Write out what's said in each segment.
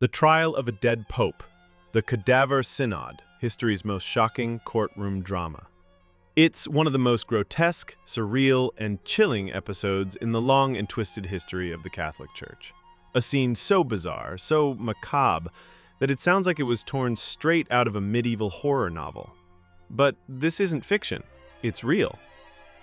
The trial of a dead pope, the Cadaver Synod, history's most shocking courtroom drama. It's one of the most grotesque, surreal, and chilling episodes in the long and twisted history of the Catholic Church. A scene so bizarre, so macabre, that it sounds like it was torn straight out of a medieval horror novel. But this isn't fiction, it's real.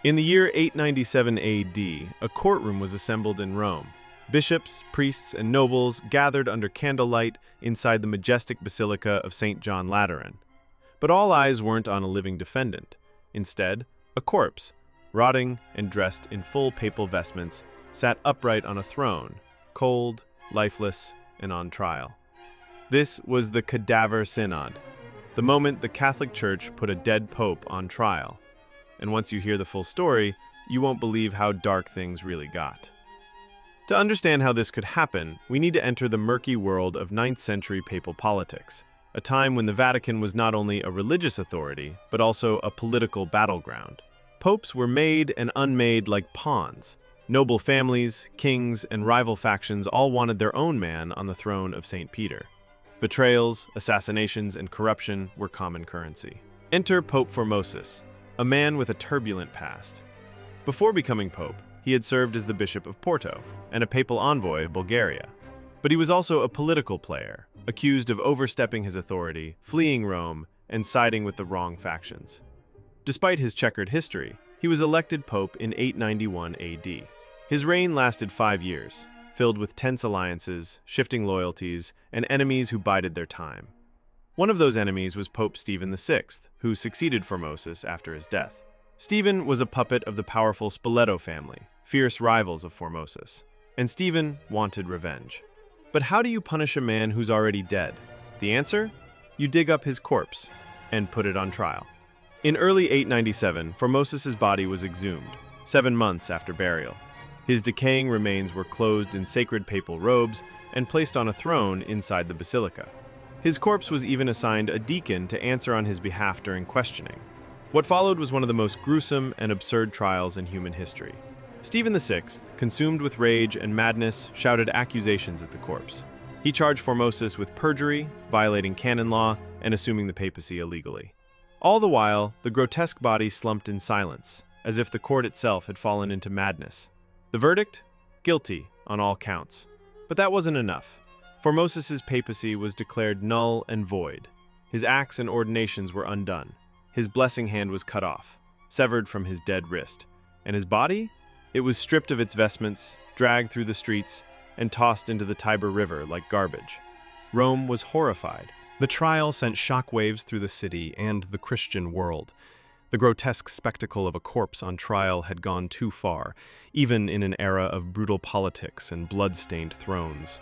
In the year 897 AD, a courtroom was assembled in Rome. Bishops, priests, and nobles gathered under candlelight inside the majestic Basilica of St. John Lateran. But all eyes weren't on a living defendant. Instead, a corpse, rotting and dressed in full papal vestments, sat upright on a throne, cold, lifeless, and on trial. This was the Cadaver Synod, the moment the Catholic Church put a dead pope on trial. And once you hear the full story, you won't believe how dark things really got. To understand how this could happen, we need to enter the murky world of 9th century papal politics, a time when the Vatican was not only a religious authority, but also a political battleground. Popes were made and unmade like pawns. Noble families, kings, and rival factions all wanted their own man on the throne of St. Peter. Betrayals, assassinations, and corruption were common currency. Enter Pope Formosus, a man with a turbulent past. Before becoming pope, he had served as the Bishop of Porto and a papal envoy of Bulgaria. But he was also a political player, accused of overstepping his authority, fleeing Rome, and siding with the wrong factions. Despite his checkered history, he was elected pope in 891 AD. His reign lasted 5 years, filled with tense alliances, shifting loyalties, and enemies who bided their time. One of those enemies was Pope Stephen VI, who succeeded Formosus after his death. Stephen was a puppet of the powerful Spoleto family, fierce rivals of Formosus, and Stephen wanted revenge. But how do you punish a man who's already dead? The answer? You dig up his corpse and put it on trial. In early 897, Formosus's body was exhumed, 7 months after burial. His decaying remains were clothed in sacred papal robes and placed on a throne inside the basilica. His corpse was even assigned a deacon to answer on his behalf during questioning. What followed was one of the most gruesome and absurd trials in human history. Stephen VI, consumed with rage and madness, shouted accusations at the corpse. He charged Formosus with perjury, violating canon law, and assuming the papacy illegally. All the while, the grotesque body slumped in silence, as if the court itself had fallen into madness. The verdict? Guilty on all counts. But that wasn't enough. Formosus's papacy was declared null and void. His acts and ordinations were undone. His blessing hand was cut off, severed from his dead wrist. And his body? It was stripped of its vestments, dragged through the streets, and tossed into the Tiber River like garbage. Rome was horrified. The trial sent shockwaves through the city and the Christian world. The grotesque spectacle of a corpse on trial had gone too far, even in an era of brutal politics and blood-stained thrones.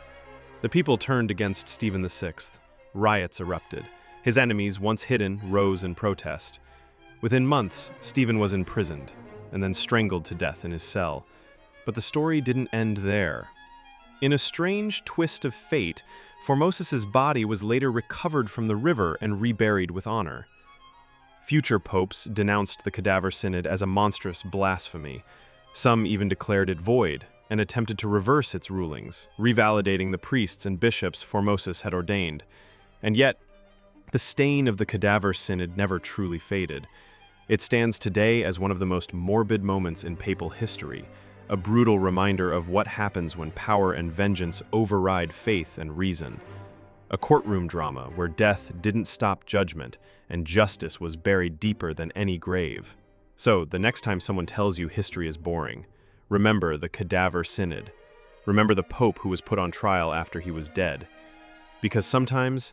The people turned against Stephen VI. Riots erupted. His enemies, once hidden, rose in protest. Within months, Stephen was imprisoned, and then strangled to death in his cell. But the story didn't end there. In a strange twist of fate, Formosus's body was later recovered from the river and reburied with honor. Future popes denounced the Cadaver Synod as a monstrous blasphemy. Some even declared it void and attempted to reverse its rulings, revalidating the priests and bishops Formosus had ordained. And yet, the stain of the Cadaver Synod never truly faded. It stands today as one of the most morbid moments in papal history, a brutal reminder of what happens when power and vengeance override faith and reason. A courtroom drama where death didn't stop judgment and justice was buried deeper than any grave. So, the next time someone tells you history is boring, remember the Cadaver Synod. Remember the Pope who was put on trial after he was dead. Because sometimes,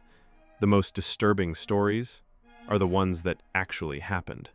the most disturbing stories are the ones that actually happened.